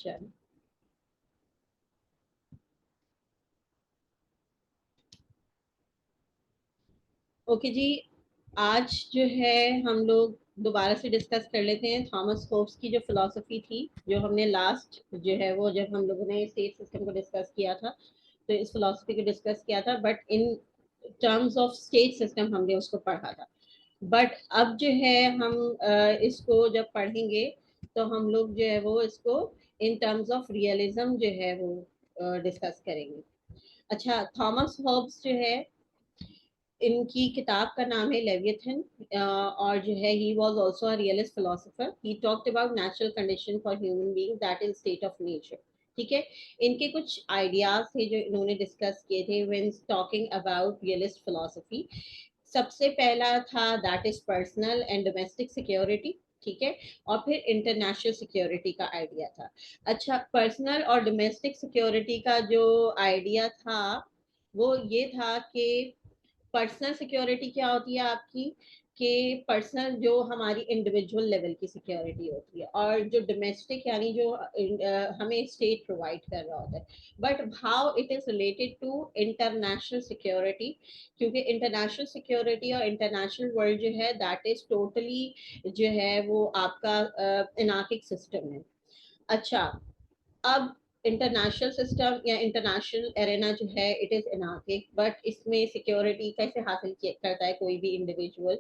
चलो ओके जी। आज जो है हम लोग दोबारा से डिस्कस कर लेते हैं थॉमस होब्स की जो फिलॉसफी थी, जो हमने लास्ट जो है वो जब हम लोगों ने स्टेट सिस्टम को डिस्कस किया था तो इस फिलॉसफी को डिस्कस किया था, but in terms of state system हमने उसको पढ़ा था। बट अब जो है हम इसको जब पढ़ेंगे तो हम लोग जो है वो इसको इन टर्म्स ऑफ रियलिज्म जो है वो डिस्कस करेंगे। अच्छा, थॉमस हॉब्स जो है, इनकी किताब का नाम है लेवियथन, और जो है he was also a realist philosopher. He talked about natural condition for human being that is state of nature. ठीक है, इनके कुछ आइडियाज थे जो इन्होंने डिस्कस किए थे when talking about realist philosophy. सबसे पहला था that is personal and domestic security. ठीक है, और फिर इंटरनेशनल सिक्योरिटी का आइडिया था। अच्छा, पर्सनल और डोमेस्टिक सिक्योरिटी का जो आइडिया था वो ये था कि पर्सनल सिक्योरिटी क्या होती है आपकी, कि पर्सनल जो हमारी इंडिविजुअल लेवल की सिक्योरिटी होती है, और जो डोमेस्टिक यानी जो हमें स्टेट प्रोवाइड कर रहा होता है। But how it is related to international security, क्योंकि इंटरनेशनल सिक्योरिटी और इंटरनेशनल वर्ल्ड जो है दैट इज टोटली जो है वो आपका इनार्किक सिस्टम है। अच्छा, अब इंटरनेशनल सिस्टम या इंटरनेशनल एरेना जो है इट इज इनार्किक, बट इसमें सिक्योरिटी कैसे हासिल करता है कोई भी इंडिविजुअल,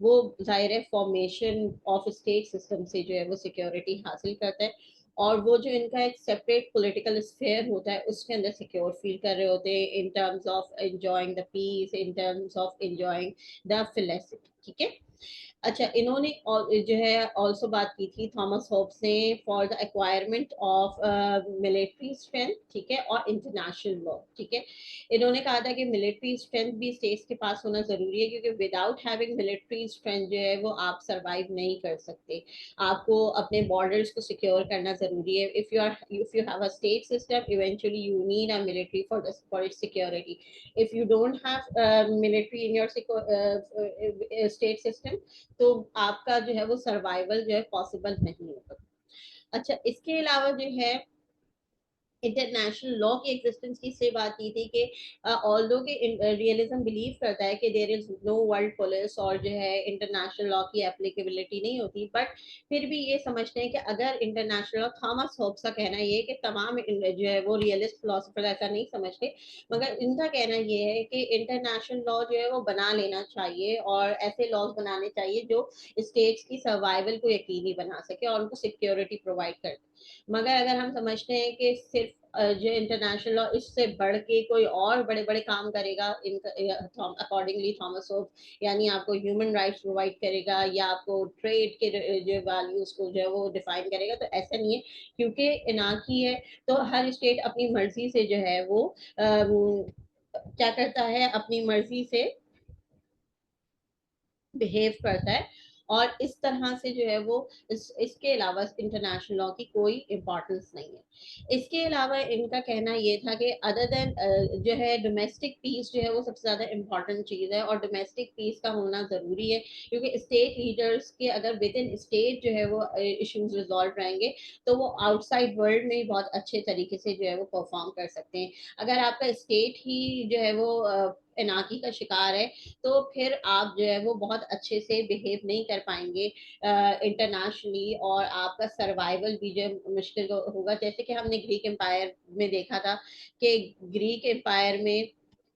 वो जाहिर है फॉर्मेशन ऑफ स्टेट सिस्टम से जो है वो सिक्योरिटी हासिल करता है। और वो जो इनका एक सेपरेट पॉलिटिकल स्फेयर होता है उसके अंदर सिक्योर फील कर रहे होते हैं in terms of enjoying the peace, in terms of enjoying the felicity. ठीक है। अच्छा, इन्होंने जो है ऑल्सो बात की थी थॉमस होब्स ने for the acquirement of military strength. ठीक है, और इंटरनेशनल लॉ। ठीक है, इन्होंने कहा था कि मिलिट्री स्ट्रेंथ भी स्टेट्स के पास होना जरूरी है, क्योंकि विदाउट हैविंग मिलिट्री स्ट्रेंथ जो है वो आप सरवाइव नहीं कर सकते। आपको अपने बॉर्डर्स को सिक्योर करना जरूरी है। If you have a state system, eventually you need a military for its security. If you don't have military in your state system, तो आपका जो है वो सर्वाइवल जो है पॉसिबल नहीं होगा। अच्छा, इसके अलावा जो है इंटरनेशनल लॉ की एग्जिस्टेंस की से बात की थी कि ऑल्दो के रियलिज्म बिलीव करता है कि there is no world police और जो है इंटरनेशनल लॉ की एप्लीकेबिलिटी नहीं होती, बट फिर भी ये समझते हैं कि अगर इंटरनेशनल लॉ, थॉमस होब्स का कहना ये है कि तमाम जो है वो रियलिस्ट फिलोसफर ऐसा नहीं समझते, मगर इनका कहना ये है कि इंटरनेशनल लॉ जो है वो बना लेना चाहिए और ऐसे लॉज बनाने चाहिए जो स्टेट्स की सर्वाइवल को यकीनी बना सके और उनको सिक्योरिटी प्रोवाइड कर। मगर अगर हम समझते हैं कि सिर्फ जो इंटरनेशनल लॉ इससे बढ़ के कोई और बड़े बड़े काम करेगा, अकॉर्डिंगली थॉमस होब्स, यानी आपको ह्यूमन राइट्स प्रोवाइड करेगा या आपको ट्रेड के जो वैल्यूज को जो है वो डिफाइन करेगा, तो ऐसा नहीं है। क्योंकि इनाकी है तो हर स्टेट अपनी मर्जी से जो है वो क्या करता है, अपनी मर्जी से बिहेव करता है। और इस तरह से जो है वो इसके अलावा इंटरनेशनल लॉ की कोई इम्पोर्टेंस नहीं है। इसके अलावा इनका कहना ये था कि अदर देन जो है डोमेस्टिक पीस जो है वो सबसे ज्यादा इम्पोर्टेंट चीज है, और डोमेस्टिक पीस का होना जरूरी है, क्योंकि स्टेट लीडर्स के अगर विद इन स्टेट जो है वो इश्यूज रिजॉल्व रहेंगे तो वो आउटसाइड वर्ल्ड में बहुत अच्छे तरीके से जो है वो परफॉर्म कर सकते हैं। अगर आपका स्टेट ही जो है वो एनार्की का शिकार है, तो फिर आप जो है वो बहुत अच्छे से बिहेव नहीं कर पाएंगे इंटरनेशनली, और आपका सर्वाइवल भी जो मुश्किल होगा। जैसे कि हमने ग्रीक एम्पायर में देखा था कि ग्रीक एम्पायर में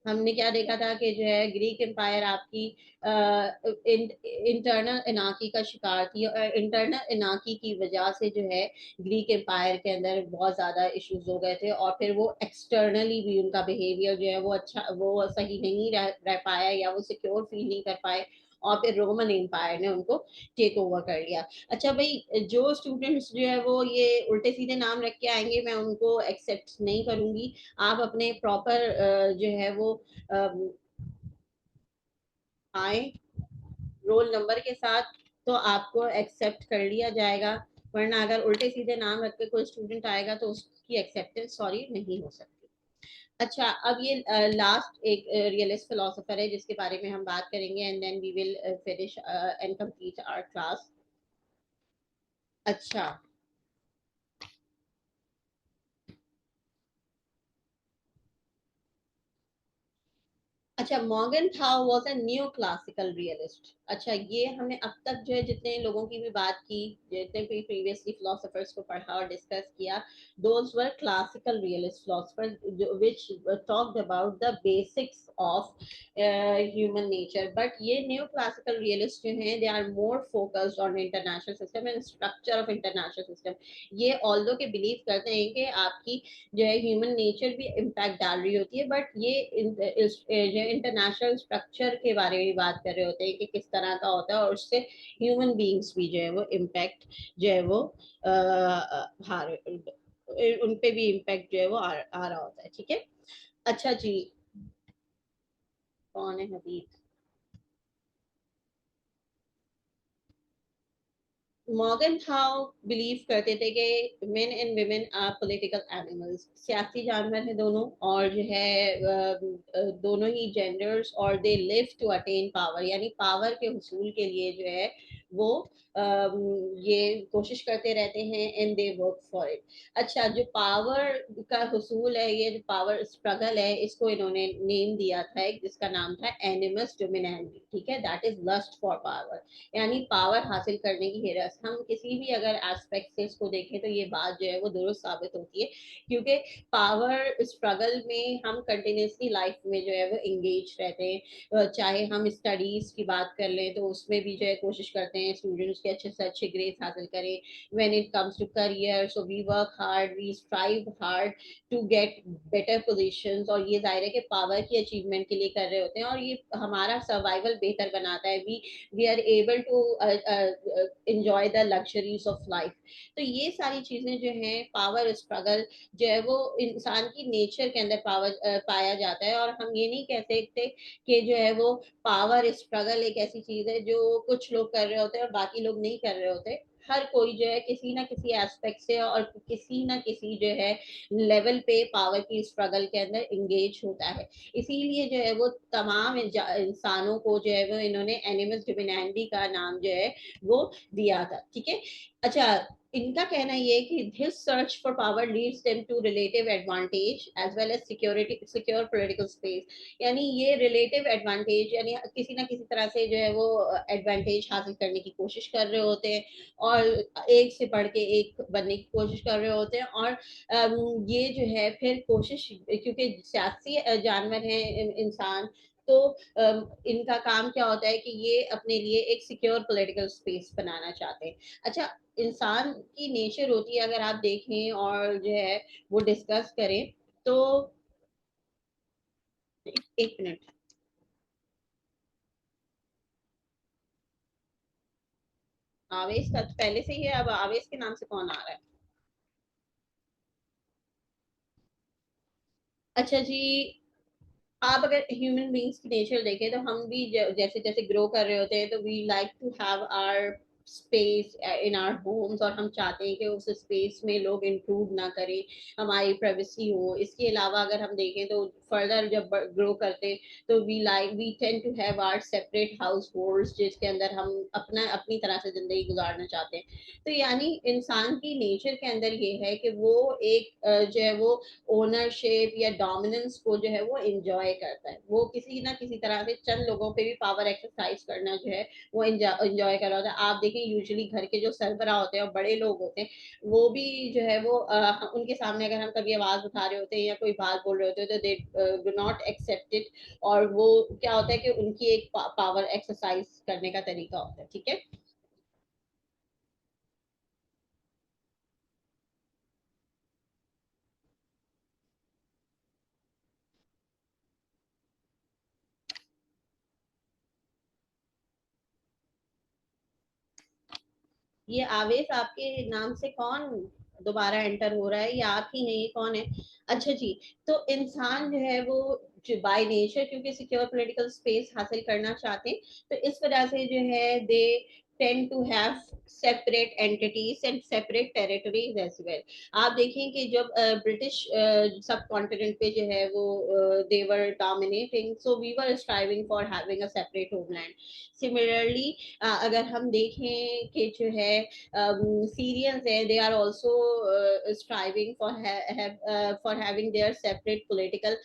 हमने क्या देखा था कि जो है ग्रीक एम्पायर आपकी इंटरनल इनाकी का शिकार थी, और इंटरनल इनाकी की वजह से जो है ग्रीक एम्पायर के अंदर बहुत ज्यादा इश्यूज हो गए थे, और फिर वो एक्सटर्नली भी उनका बिहेवियर जो है वो अच्छा, वो सही नहीं रह पाया, या वो सिक्योर फील नहीं कर पाए, और फिर रोमन एम्पायर ने उनको टेक ओवर कर लिया। अच्छा भाई, जो स्टूडेंट्स जो है वो ये उल्टे सीधे नाम रख के आएंगे मैं उनको एक्सेप्ट नहीं करूंगी। आप अपने प्रॉपर जो है वो आए रोल नंबर के साथ, तो आपको एक्सेप्ट कर लिया जाएगा। वरना अगर उल्टे सीधे नाम रख के कोई स्टूडेंट आएगा तो उसकी एक्सेप्टेंस सॉरी नहीं हो सकती। अच्छा, अब ये लास्ट एक रियलिस्ट फिलोसोफर है जिसके बारे में हम बात करेंगे, and then we will finish and complete our class. अच्छा, अच्छा, मॉर्गन था was a new classical realist. अच्छा, ये हमने अब तक जो है जितने लोगों की भी बात की, जितने भी प्रीवियसली फिलोसोफर्स को पढ़ा और डिस्कस किया, those were classical realist philosophers which talked about the basics of human nature. But ये न्यू क्लासिकल रियलिस्ट जो हैं, they are more focused on international system and structure of international system. ये although के believe करते हैं कि आपकी जो है ह्यूमन नेचर भी इम्पैक्ट डाल रही होती है, बट ये जो इंटरनेशनल स्ट्रक्चर के बारे में बात कर रहे होते हैं कि किस तरह का होता है, और उससे ह्यूमन बींग्स भी जो है वो इम्पैक्ट जो है वो हार उन पे भी इम्पैक्ट जो है वो आ रहा होता है। ठीक है। अच्छा जी, कौन है हबीब? मॉर्गन थाउ बिलीव करते थे कि men and women are political animals, सियासी जानवर है दोनों, और जो है दोनों ही जेंडर्स, और they live to attain power, यानी पावर के हुसूल के लिए जो है वो ये कोशिश करते रहते हैं and they work for it. अच्छा, जो पावर का हुसूल है, ये जो पावर स्ट्रगल है, इसको इन्होंने नेम दिया था एक, जिसका नाम था एनिमस डोमिनेंडी। ठीक है, that is lust for power, यानी पावर हासिल करने की हिरस। हम किसी भी अगर एस्पेक्ट से इसको देखें तो ये बात जो है वो दुरुस्त साबित होती है, क्योंकि पावर स्ट्रगल में हम कंटिन्यूसली लाइफ में जो है वो इंगेज रहते हैं। चाहे हम स्टडीज की बात कर लें तो उसमें भी जो है कोशिश करते हैं स्टूडेंट्स के अच्छे से अच्छे ग्रेड्स हासिल करें। When it comes to career, so we work hard, we strive hard to get better positions, और ये जाहिर है कि पावर की अचीवमेंट के लिए कर रहे होते हैं, और ये हमारा सर्वाइवल बेहतर बनाता है। We are able to enjoy the luxuries of life। तो ये सारी चीजें जो हैं, पावर स्ट्रगल जो है वो इंसान की नेचर के अंदर पावर पाया जाता है, और हम ये नहीं कह सकते कि जो है वो पावर स्ट्रगल एक ऐसी चीज है जो कुछ लोग कर रहे होते हैं और बाकी लोग नहीं कर रहे होते। हर कोई जो है किसी ना किसी एस्पेक्ट से और किसी ना किसी जो है लेवल पे पावर की स्ट्रगल के अंदर इंगेज होता है। इसीलिए जो है वो तमाम इंसानों को जो है वो इन्होंने एनिमस डिविनेंडी का नाम जो है वो दिया था। ठीक है। अच्छा, इनका कहना ये है कि this search for power leads them to relative advantage as well as security, secure political space. यानी ये रिलेटिव एडवांटेज, यानी किसी ना किसी तरह से जो है वो एडवांटेज हासिल करने की कोशिश कर रहे होते हैं, और एक से बढ़ के एक बनने की कोशिश कर रहे होते हैं। और ये जो है फिर कोशिश, क्योंकि सियासी जानवर हैं इंसान, तो इनका काम क्या होता है कि ये अपने लिए एक सिक्योर पॉलिटिकल स्पेस बनाना चाहते हैं। अच्छा, इंसान की नेचर होती है, अगर आप देखें और जो है वो डिस्कस करें तो, एक मिनट। आवेश का तो पहले से ही है, अब आवेश के नाम से कौन आ रहा है? अच्छा जी, आप अगर ह्यूमन बींग्स की नेचर देखें तो हम भी जैसे जैसे ग्रो कर रहे होते हैं तो we like to have our space in our homes, और हम चाहते हैं कि उस स्पेस में लोग इंट्रूड ना करें, हमारी प्राइवेसी हो। इसके अलावा अगर हम देखें तो फर्दर जब ग्रो करते तो we tend to have our separate households, जिसके अंदर हम अपनी तरह से जिंदगी गुजारना चाहते हैं। तो यानी इंसान की नेचर के अंदर ये है कि वो एक जो है वो ओनरशिप या डोमिनेंस को जो है वो एंजॉय करता है। वो किसी ना किसी तरह से चंद लोगों पे भी पावर एक्सरसाइज करना जो है वो एंजॉय कर रहा होता है। आप देखें यूजुअली घर के जो सरबरा होते हैं और बड़े लोग होते हैं, वो भी जो है वो उनके सामने अगर हम कभी आवाज उठा रहे होते हैं या कोई बात बोल रहे होते हैं तो they do not accept it, और वो क्या होता है कि उनकी एक पावर एक्सरसाइज करने का तरीका होता है। ठीक है। ये आवेश आपके नाम से कौन दोबारा एंटर हो रहा है, या आप ही नहीं, कौन है? अच्छा जी, तो इंसान जो है वो बाय नेचर क्योंकि सिक्योर पॉलिटिकल स्पेस हासिल करना चाहते हैं, तो इस वजह से जो है दे tend to have separate entities and separate territories as well. आप देखें कि जब ब्रिटिश सब कॉन्टिनेंट पे जो है वो they were dominating, so we were striving for having a separate homeland. Similarly, अगर हम देखें कि जो है Syrians है, they are also striving for for having their separate political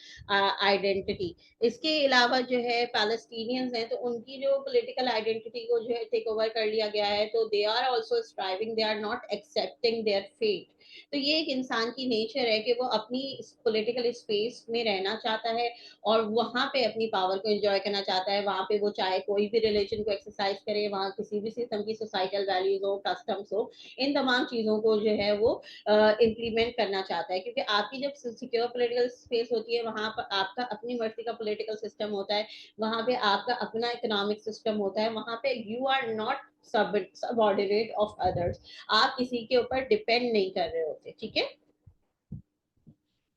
identity. इसके अलावा जो है पैलेस्टीनियंस हैं, तो उनकी जो पॉलिटिकल आइडेंटिटी को जो है टेक ओवर कर लिया गया है, तो they are also striving, they are not accepting their fate. तो ये एक इंसान की नेचर है कि वो अपनी पॉलिटिकल स्पेस में रहना चाहता है और वहां पे अपनी पावर को एंजॉय करना चाहता है। वहां पे वो चाहे कोई भी रिलीजन को एक्सरसाइज करे, वहां किसी भी किस्म की सोसाइटल वैल्यूज हो, कस्टम्स हो, इन तमाम चीजों को जो है वो इम्प्लीमेंट करना चाहता है। क्योंकि आपकी जब सिक्योर पॉलिटिकल स्पेस होती है, वहां पर आपका अपनी मर्जी का पॉलिटिकल सिस्टम होता है, वहां पे आपका अपना इकोनॉमिक सिस्टम होता है, वहां पे you are not subordinate of others, आप किसी के ऊपर डिपेंड नहीं कर रहे होते। ठीक है,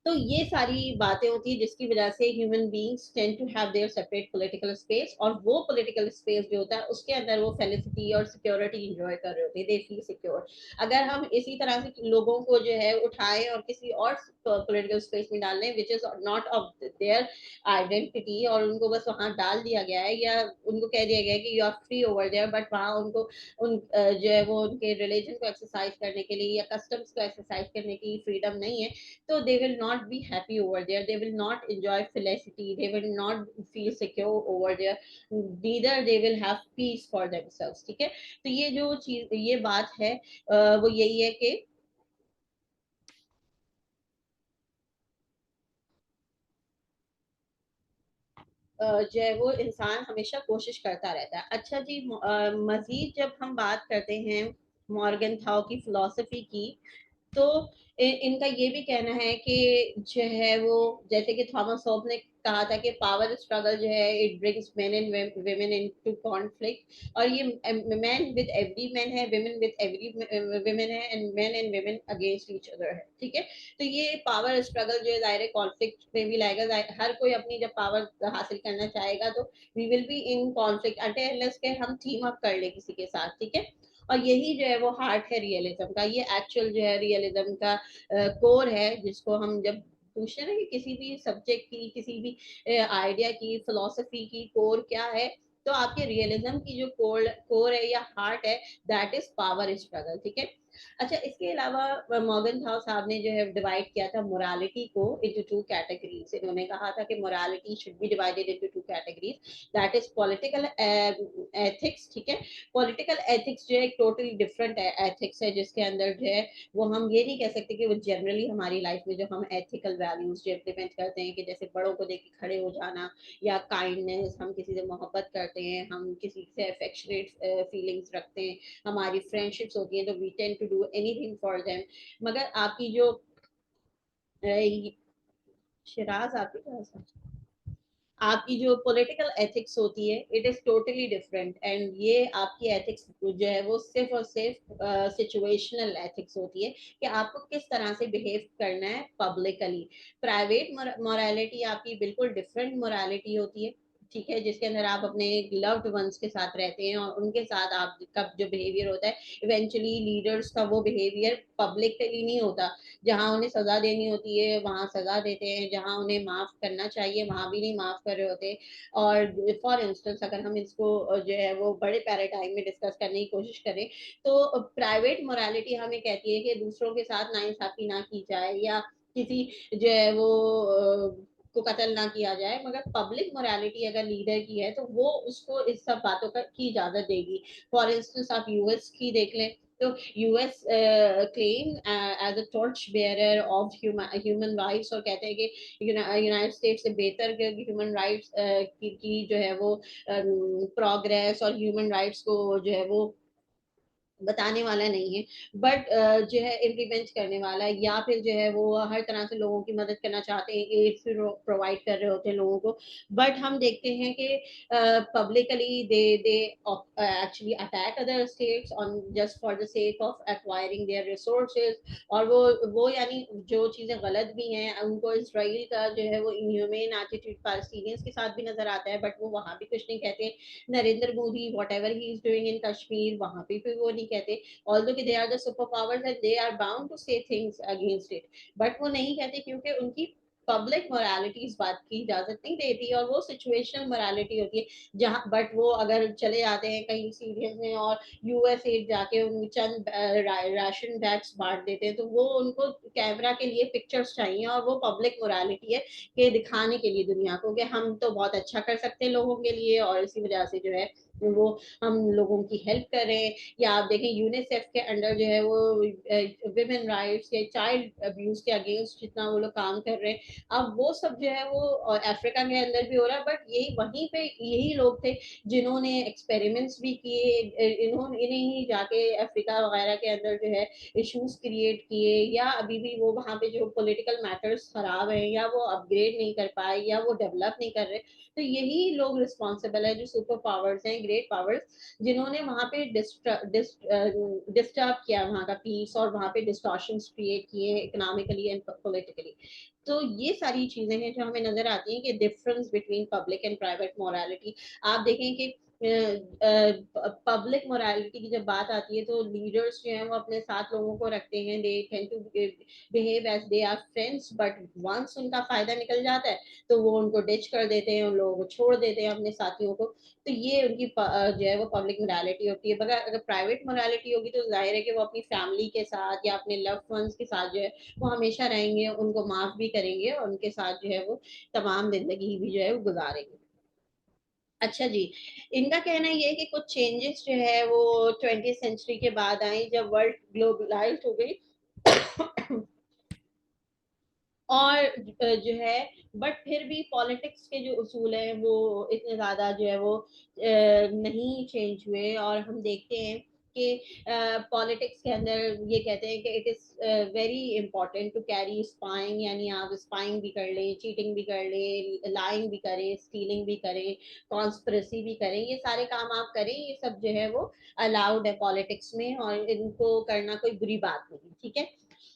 तो ये सारी बातें होती है जिसकी वजह से human beings tend to have their separate political space, और वो पॉलिटिकल स्पेस जो होता है उसके अंदर वो फेलिसिटी और सिक्योरिटी एंजॉय कर रहे होते हैं, दे फील सिक्योर। अगर हम इसी तरह से लोगों को जो है उठाएं और किसी और पॉलिटिकल स्पेस में डाल लें which is not of their identity, और उनको बस वहां डाल दिया गया है, या उनको कह दिया गया है कि you are free over there, but वहां उनको जो है वो उनके रिलीजन को एक्सरसाइज करने के लिए या कस्टम्स को एक्सरसाइज करने की फ्रीडम नहीं है, so they will not be happy over there, they will not enjoy felicity, they will not feel secure over there, neither they will have peace for themselves। ठीक है, तो ये जो चीज ये बात है वो यही है कि जो है वो इंसान हमेशा कोशिश करता रहता है। अच्छा जी, मजीद जब हम बात करते हैं मॉर्गन थाओ की फिलोसफी की, तो इनका ये भी कहना है कि जो है वो, जैसे कि थॉमस होब ने कहा था कि पावर स्ट्रगल जो है it brings main and women into conflict, और ये मैन विद एवरी मैन है, वेमेन विद एवरी वेमेन है, and man and women against each other है। ठीक है, तो ये पावर स्ट्रगल जो है जाहिर कॉन्फ्लिक्ट में भी लाएगा, हर कोई अपनी जब पावर हासिल करना चाहेगा तो we will be in conflict until के हम टीम अप कर ले किसी के साथ। ठीक है, और यही जो है वो हार्ट है रियलिज्म का, ये एक्चुअल जो है रियलिज्म का कोर है, जिसको हम जब पूछते हैं ना कि किसी भी सब्जेक्ट की, किसी भी आइडिया की, फिलोसफी की कोर क्या है, तो आपके रियलिज्म की जो कोर कोर है या हार्ट है, दैट इज पावर स्ट्रगल। ठीक है, अच्छा, इसके अलावा मॉर्गन थाउ साहब ने जो है डिवाइड किया था मोरालिटी को इनटू टू कैटेगरीज। इन्होंने कहा था कि morality should be divided into two categories, that is political ethics. ठीक है, पॉलिटिकल एथिक्स जो है एक टोटली डिफरेंट एथिक्स है, जिसके अंदर जो है वो हम ये नहीं कह सकते कि वो जनरली हमारी लाइफ में जो हम एथिकल वैल्यूज जो इम्प्लीमेंट करते हैं, कि जैसे बड़ों को देख के खड़े हो जाना, या काइंडनेस, हम किसी से मोहब्बत करते हैं, हम किसी से अफेक्शनेट फीलिंग्स रखते हैं, हमारी फ्रेंडशिप्स होती हैं, तो we tend to do anything for them. मगर आपकी जो शिराज आपकी तरह से आपकी जो पॉलिटिकल एथिक्स होती है, it is totally different, and ये आपकी एथिक्स जो है वो सिर्फ और सिर्फ सिचुएशनल एथिक्स होती है, कि आपको किस तरह से बिहेव करना है पब्लिकली। प्राइवेट मोरालिटी आपकी बिल्कुल डिफरेंट मोरालिटी होती है। ठीक है, जिसके अंदर आप अपने लव्ड वंस के साथ रहते हैं, और उनके साथ आपका जो बिहेवियर होता है, इवेंचुअली लीडर्स का वो बिहेवियर पब्लिकली नहीं होता। जहां उन्हें सजा देनी होती है वहां सजा देते हैं, जहां उन्हें माफ करना चाहिए वहां भी नहीं माफ कर रहे होते। और फॉर इंस्टेंस अगर हम इसको जो है वो बड़े पैराटाइम में डिस्कस करने की कोशिश करें, तो प्राइवेट मोरालिटी हमें कहती है कि दूसरों के साथ नाइंसाफी ना की जाए, या किसी जो है वो को कत्ल ना किया जाए। मगर पब्लिक मोरालिटी अगर लीडर की है, तो वो उसको इस सब बातों का की इजाजत देगी। फॉर इंस्टेंस आप यूएस की देख लें, तो US claim as a torch bearer of human rights, और कहते हैं कि यूनाइटेड स्टेट्स से बेहतर ह्यूमन राइट्स की जो है वो प्रोग्रेस और ह्यूमन राइट्स को जो है वो बताने वाला नहीं है, बट जो है इम्प्लीमेंट करने वाला है, या फिर जो है वो हर तरह से लोगों की मदद करना चाहते हैं, एड्स प्रोवाइड कर रहे होते हैं लोगों को। बट हम देखते हैं कि publicly they actually attack other states on just for the sake of acquiring their resources. और वो यानी जो चीजें गलत भी हैं, उनको इसराइल का जो है वो इनह्यूमेन एटीट्यूड पैलेस्टीनियंस के साथ भी नजर आता है, बट वो वहां भी कुछ नहीं कहते। Narendra Modi whatever he is doing in Kashmir, वहां पे भी वो नहीं कहते, ऑल्दो कि they are the superpowers and they are bound to say things against it, but वो नहीं कहते क्योंकि उनकी पब्लिक मोरालिटी इस बात की इजाजत नहीं देती, और वो सिचुएशनल मोरालिटी होती है। जहां बट वो अगर चले जाते हैं कहीं सीरियस में और यूएस एड जाके उन चंद राशन बैग्स बांट देते हैं, तो वो उनको कैमरा के लिए पिक्चर्स चाहिए, और वो पब्लिक मोरालिटी है कि दिखाने के लिए दुनिया को कि हम तो बहुत अच्छा कर सकते हैं लोगों के लिए, और इसी वजह से जो है वो हम लोगों की हेल्प कर रहे हैं। या आप देखें यूनिसेफ के अंडर जो है वो विमेन राइट्स या चाइल्ड अब्यूज के अगेंस्ट जितना वो लोग काम कर रहे हैं, अब वो सब जो है वो अफ्रीका के अंदर भी हो रहा है। बट यही वहीं पे यही लोग थे जिन्होंने एक्सपेरिमेंट्स भी किए, इन्होंने इन्हें ही जाके अफ्रीका वगैरह के अंदर जो है इश्यूज क्रिएट किए, या अभी भी वो वहाँ पे जो पॉलिटिकल मैटर्स खराब है, या वो अपग्रेड नहीं कर पाए, या वो डेवलप नहीं कर रहे, तो यही लोग रिस्पॉन्सिबल है, जो सुपर पावर्स हैं, ग्रेट पावर्स, जिन्होंने वहां पे डिस्टर्ब किया वहां का पीस, और वहां पे डिस्टॉर्शन क्रिएट किए इकोनॉमिकली एंड पॉलिटिकली। तो ये सारी चीजें हैं जो हमें नजर आती हैं कि difference between public and private morality. आप देखें कि पब्लिक मोरालिटी की जब बात आती है तो लीडर्स जो हैं वो अपने साथ लोगों को रखते हैं, they tend to behave as they are friends, but once उनका फायदा निकल जाता है तो वो उनको डिच कर देते हैं, उन लोगों को छोड़ देते हैं अपने साथियों को। तो ये उनकी जो है वो पब्लिक मोरालिटी होती है। मगर अगर प्राइवेट मोरालिटी होगी तो जाहिर है कि वो अपनी फैमिली के साथ या अपने लव्ड वंस के साथ जो है वो हमेशा रहेंगे, उनको माफ भी करेंगे, और उनके साथ जो है वो तमाम जिंदगी भी जो है वो गुजारेंगे। अच्छा जी, इनका कहना ये है कि कुछ चेंजेस जो है वो 20th सेंचुरी के बाद आई, जब वर्ल्ड ग्लोबलाइज हो गई और जो है, बट फिर भी पॉलिटिक्स के जो उसूल हैं वो इतने ज्यादा जो है वो नहीं चेंज हुए। और हम देखते हैं कि पॉलिटिक्स के अंदर ये कहते हैं कि it is very important to carry spying, यानी आप स्पाइंग भी कर लें, चीटिंग भी कर लें, लाइंग भी करें, स्टीलिंग भी करें, कॉन्स्पिरेसी भी करें, ये सारे काम आप करें, ये सब जो है वो अलाउड है पॉलिटिक्स में, और इनको करना कोई बुरी बात नहीं, ठीक है।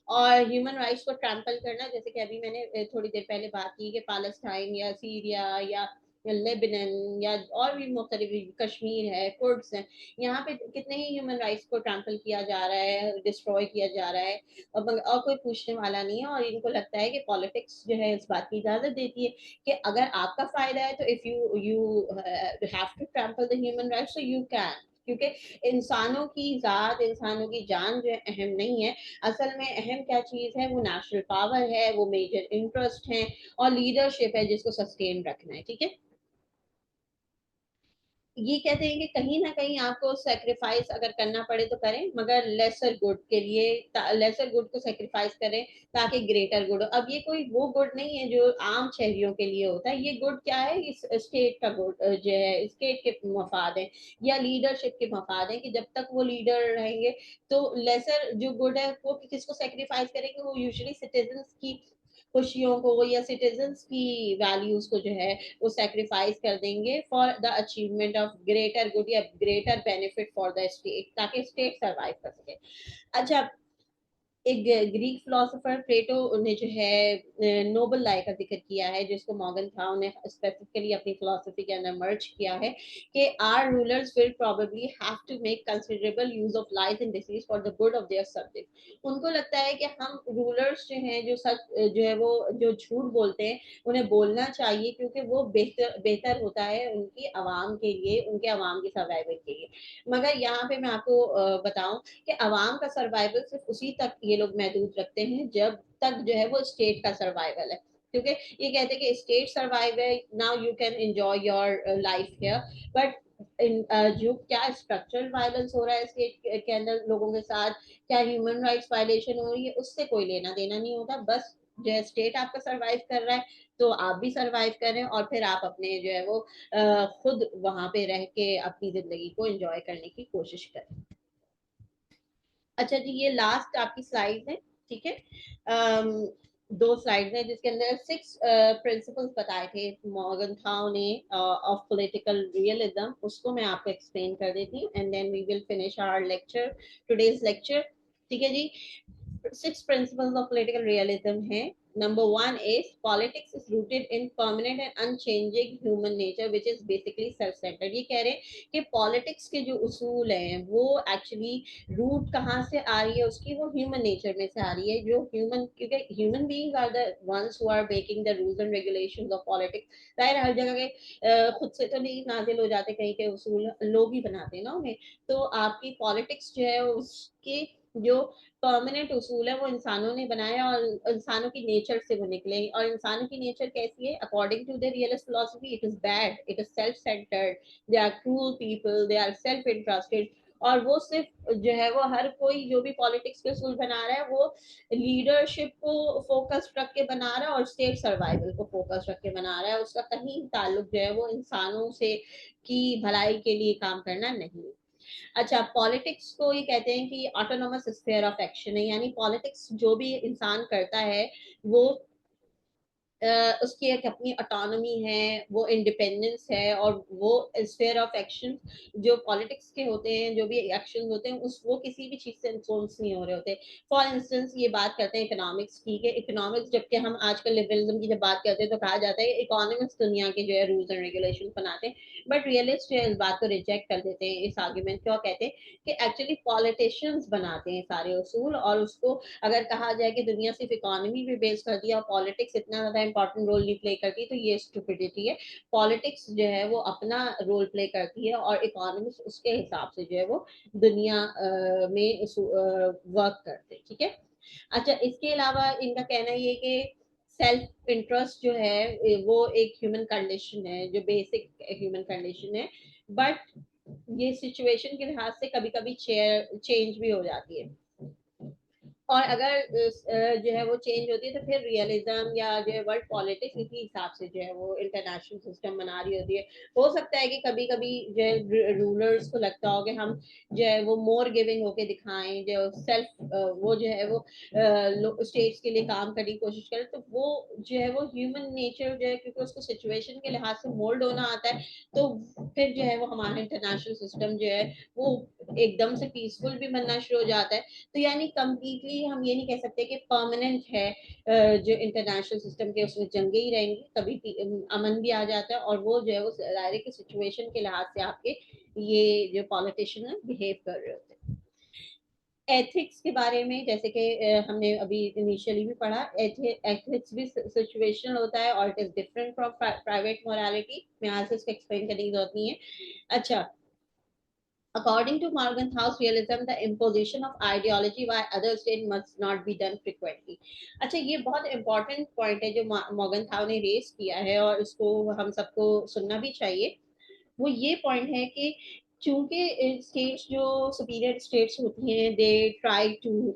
और ह्यूमन राइट्स को ट्रैम्पल करना, जैसे कि अभी मैंने थोड़ी देर पहले बात की कि पालस्टाइन या सीरिया या लेबनान या और भी मुख्तलिफ, कश्मीर है, कुर्ड्स हैं, यहाँ पे कितने ही ह्यूमन राइट्स को ट्रैम्पल किया जा रहा है, डिस्ट्रॉय किया जा रहा है, और कोई पूछने वाला नहीं है। और इनको लगता है कि पॉलिटिक्स जो है इस बात की इजाजत देती है कि अगर आपका फायदा है तो if you you have to trample the human rights, so you can, क्योंकि इंसानों की जात, इंसानों की जान जो है अहम नहीं है। असल में अहम क्या चीज है, वो नेशनल पावर है, वो मेजर इंटरेस्ट है, और लीडरशिप है जिसको सस्टेन रखना है, ठीक है। ये कहते हैं कि कहीं ना कहीं आपको सेक्रीफाइस अगर करना पड़े तो करें, मगर लेसर गुड के लिए, लेसर गुड को सेक्रीफाइस करें ताकि ग्रेटर गुड हो। अब ये कोई वो गुड नहीं है जो आम शहरियों के लिए होता है, ये गुड क्या है, इस स्टेट का गुड जो है, स्टेट के मफाद है या लीडरशिप के मफाद है, कि जब तक वो लीडर रहेंगे तो लेसर जो गुड है वो किसको सेक्रीफाइस करेंगे, वो यूजुअली सिटीजन्स की खुशियों को या सिटीजन्स की वैल्यूज को जो है वो सेक्रीफाइस कर देंगे for the achievement of greater good या greater benefit for the state, ताकि स्टेट सरवाइव कर सके। अच्छा, एक ग्रीक फिलोसोफर प्लेटो ने जो है नोबल लाइफ का जिक्र किया है, जिसको मॉर्गन था ने स्पेसिफिकली अपनी फिलोसफी के अंदर मर्ज किया है, कि our rulers will probably have to make considerable use of lies and deceits for the good of their subject. उनको लगता है कि हम रूलर्स जो हैं, जो सच जो है वो जो झूठ बोलते हैं, उन्हें बोलना चाहिए, क्योंकि वो बेहतर बेहतर होता है उनकी आवाम के लिए, उनके आवाम की सर्वाइवल के लिए। मगर यहाँ पे मैं आपको बताऊं कि अवाम का सर्वाइवल सिर्फ उसी तक ये लोग महदूद रखते हैं जब तक जो है वो स्टेट का सर्वाइवल है, क्योंकि ये कहते हैं कि स्टेट सर्वाइव है, now you can enjoy your life here. But जो क्या स्ट्रक्चरल वायलेंस हो रहा है स्टेट के अंदर लोगों के साथ, क्या ह्यूमन राइट्स वायलेशन हो रही है, उससे कोई लेना देना नहीं होता। बस जो है स्टेट आपका सर्वाइव कर रहा है तो आप भी सर्वाइव करें, और फिर आप अपने जो है वो खुद वहां पे रह के अपनी जिंदगी को एंजॉय करने की कोशिश करें। अच्छा जी, ये लास्ट आपकी स्लाइड है, ठीक है। दो स्लाइड्स हैं जिसके अंदर 6 प्रिंसिपल्स बताए थे मॉर्गन थाउ ने ऑफ पॉलिटिकल रियलिज्म, उसको मैं आपको एक्सप्लेन कर देती हूँ and then we will finish our lecture, today's lecture. ठीक है जी। 6 principles of political realism है। Number 1 is politics is rooted in permanent and unchanging human nature, which is basically self-centered। ये कह रहे हैं कि पॉलिटिक्स के जो उसूल हैं वो एक्चुअली रूट कहाँ से आ रही है उसकी, वो ह्यूमन नेचर में से आ रही है। जो ह्यूमन, क्योंकि human beings are the ones who are making the rules and regulations of politics. जाहिर हर जगह के खुद से तो नहीं नाजिल हो जाते, कहीं के उसूल लोग ही बनाते हैं ना उन्हें। तो आपकी पॉलिटिक्स जो है उसके जो परमानेंट उसूल है वो इंसानों ने बनाया और इंसानों की नेचर से वो निकले। और इंसानों की नेचर कैसी है? According to the realist philosophy, it is bad, it is self centered, they are cruel people, they are self interested. और वो सिर्फ जो है वो हर कोई जो भी पॉलिटिक्स के उसूल बना रहा है वो लीडरशिप को फोकस रख के बना रहा है और स्टेट सर्वाइवल को फोकस रख के बना रहा है। उसका कहीं ताल्लुक जो है वो इंसानों से की भलाई के लिए काम करना नहीं है। अच्छा, पॉलिटिक्स को ये कहते हैं कि ऑटोनोमस स्फीयर ऑफ एक्शन है, यानी पॉलिटिक्स जो भी इंसान करता है वो उसकी एक अपनी ऑटोनॉमी है, वो इंडिपेंडेंस है। और वो स्फीयर ऑफ एक्शन जो पॉलिटिक्स के होते हैं, जो भी एक्शन होते हैं उस वो किसी भी चीज से इन्फ्लुएंस नहीं हो रहे होते। फॉर इंस्टेंस ये बात करते हैं इकोनॉमिक्स की, कि इकोनॉमिक्स जबकि हम आजकल लिबरलिज्म की जब बात करते हैं तो कहा जाता है इकोनॉमिक्स दुनिया के जो है रूल्स एंड रेगुलेशन बनाते हैं। बट रियलिस्ट जो है इस बात को रिजेक्ट कर देते हैं, इस आर्ग्यूमेंट को कहते हैं कि एक्चुअली पॉलिटिशियंस बनाते हैं सारे उसूल। और उसको अगर कहा जाए कि दुनिया सिर्फ इकोनॉमी पे बेस कर दिया और पॉलिटिक्स इतना ज्यादा इंपॉर्टेंट रोल नहीं प्ले करती, तो ये स्टुपिडिटी है। पॉलिटिक्स जो है वो अपना रोल प्ले करती है और इकोनॉमिक्स उसके हिसाब से जो है वो दुनिया में वर्क करते हैं, ठीक है। अच्छा, इसके अलावा इनका कहना ये कि सेल्फ इंटरेस्ट जो है वो एक ह्यूमन कंडीशन है, जो बेसिक ह्यूमन कंडीशन है। बट ये सिचुएशन के लिहाज से कभी कभी चेंज भी हो जाती है। और अगर जो है वो चेंज होती है तो फिर रियलिज्म या जो है वर्ल्ड पॉलिटिक्स इसी हिसाब से जो है वो इंटरनेशनल सिस्टम बना रही होती है। हो सकता है कि कभी कभी जो है रूलर्स को लगता हो कि हम जो है वो मोर गिविंग होके दिखाएं, जो सेल्फ वो जो है वो स्टेट्स के लिए काम करने की कोशिश करें, तो वो जो है वो ह्यूमन नेचर जो है, क्योंकि उसको सिचुएशन के लिहाज से मोल्ड होना आता है, तो फिर जो है वो हमारा इंटरनेशनल सिस्टम जो है वो एकदम से पीसफुल भी बनना शुरू हो जाता है। तो यानी कंप्लीटली हम ये नहीं कह सकते कि परमानेंट है जो इंटरनेशनल सिस्टम के, उसमें जंगे ही रहेंगी, कभी अमन भी आ जाता है। और वो जो है वो दायरे की सिचुएशन के लिहाज से आपके ये जो पॉलिटिशियन है बिहेव कर रहे होते हैं। एथिक्स के बारे में जैसे कि हमने अभी इनिशियली भी पढ़ा, एथिक्स भी सिचुएशनल होता है और it is different from private morality. मैं आज से इसको एक्सप्लेन करने की जरूरत नहीं है। अच्छा, according to Morgenthau's realism, the imposition of ideology by other state must not be done frequently। अच्छा, ये बहुत इंपॉर्टेंट पॉइंट है जो मॉर्गनथाउ ने रेस किया है और इसको हम सबको सुनना भी चाहिए। वो ये पॉइंट है कि चूंकि स्टेट्स जो सुपीरियर स्टेट्स होती हैं, they try to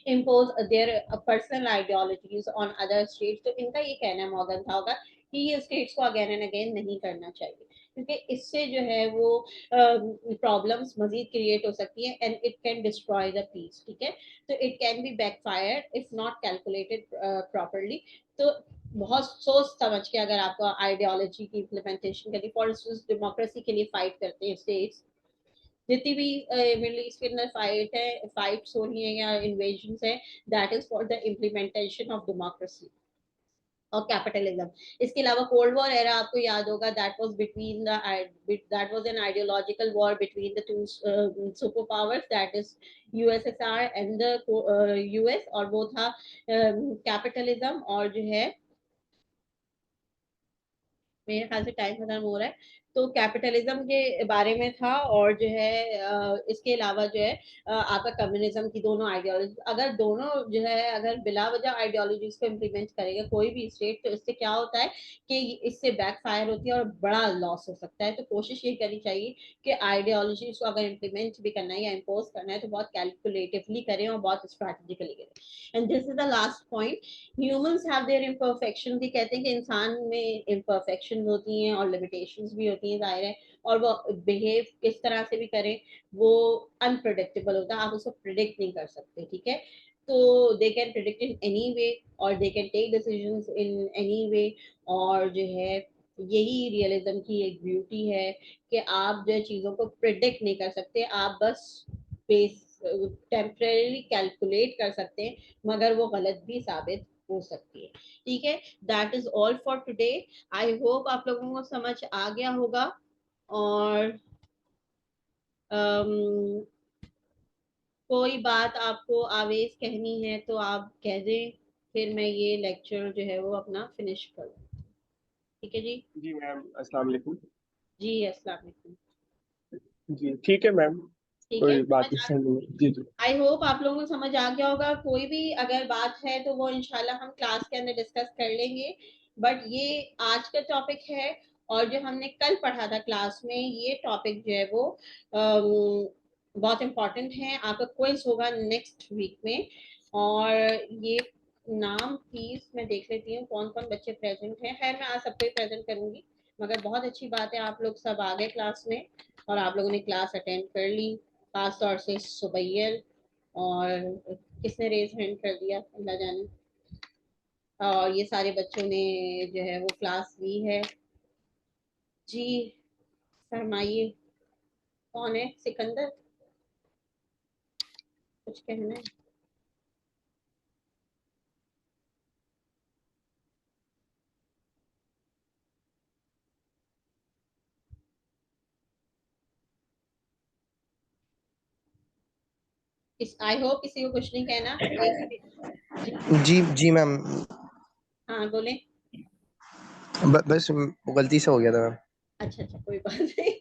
impose their personal ideologies on other states। तो इनका ये कहना है मॉर्गन था होगा कि ये स्टेट्स को अगेन एंड अगेन नहीं करना चाहिए, क्योंकि इससे जो है वो प्रॉब्लम्स मजीद क्रिएट हो सकती है and it can destroy the peace, ठीक है। तो it can be backfire if not calculated properly. तो बहुत सोच समझ के अगर आपको आइडियोलॉजी की इम्प्लीमेंटेशन करनी, फॉर इंस्टेंस डेमोक्रेसी के लिए फाइट करते हैं स्टेट्स, जितनी भी मिडिल ईस्ट के अंदर फाइट्स हो रही हैं या इन्वेजन है, that is for the implementation of democracy और कैपिटलिज्म। इसके अलावा कोल्ड वॉर एरा आपको याद होगा, that was an ideological war between the two super powers, that is USSR and the US. और वो था कैपिटलिज्म और जो है, मेरे ख्याल से टाइम खत्म हो रहा है, तो कैपिटलिज्म के बारे में था। और जो है इसके अलावा जो है आपका कम्युनिज्म की दोनों आइडियोलॉजी, अगर दोनों जो है अगर बिला वजह आइडियोलॉजीज को इम्प्लीमेंट करेगा कोई भी स्टेट, तो इससे क्या होता है कि इससे बैकफायर होती है और बड़ा लॉस हो सकता है। तो कोशिश ये करनी चाहिए कि आइडियोलॉजीज को अगर इम्प्लीमेंट भी करना है या इम्पोज करना है तो बहुत कैलकुलेटिवली करें और बहुत स्ट्रैटेजिकली करें। And this is the last point, humans have their imperfection. भी कहते हैं कि इंसान में इम्परफेक्शन होती हैं और लिमिटेशंस भी होती हैं। करती हैं ज़ाहिर है, और वो बिहेव किस तरह से भी करें वो अनप्रिडिक्टेबल होता है, आप उसको प्रिडिक्ट नहीं कर सकते, ठीक है। तो they can predict in any way और they can take decisions in any way, और जो है यही रियलिज्म की एक ब्यूटी है कि आप जो चीज़ों को प्रिडिक्ट नहीं कर सकते, आप बस बेस टेम्परेली कैलकुलेट कर सकते हैं, मगर वो गलत भी साबित हो सकती है, ठीक है। That is all for today. I hope आप लोगों को समझ आ गया होगा, और um, कोई बात आपको आवेश कहनी है तो आप कह दें, फिर मैं ये लेक्चर जो है वो अपना फिनिश करूँ, ठीक है जी। जी मैम, अस्सलाम वालेकुम। जी अस्सलाम वालेकुम। जी ठीक है मैम, ठीक है, कोई बात समझ नहीं है। जी जी। आई होप आप लोगों को समझ आ गया होगा। कोई भी अगर बात है तो वो इंशाल्लाह हम क्लास के अंदर डिस्कस कर लेंगे, बट ये आज का टॉपिक है, और जो हमने कल पढ़ा था क्लास में ये टॉपिक जो है वो बहुत इम्पोर्टेंट है। आपका क्विज होगा नेक्स्ट वीक में, और ये नाम प्लीज मैं देख लेती हूँ कौन कौन बच्चे प्रेजेंट हैं। खैर मैं आज सबको ही प्रेजेंट करूंगी, मगर बहुत अच्छी बात है आप लोग सब आ गए क्लास में, और आप लोगों ने क्लास अटेंड कर ली, खास तौर से सुबैर, और किसने रेज हैंड कर दिया अल्लाह जाने, और ये सारे बच्चों ने जो है वो क्लास ली है। जी फरमाइए, कौन है सिकंदर, कुछ कहना है? इस आई होप किसी को कुछ नहीं कहना, एक भी। जी जी जी मैम, हाँ बोले। बस गलती से हो गया था मैम। अच्छा अच्छा, कोई बात नहीं।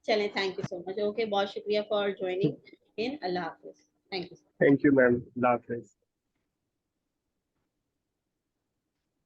चलें, thank you so much, okay, बहुत शुक्रिया for joining in, Allah Hafiz, thank you. Thank you ma'am, Allah Hafiz.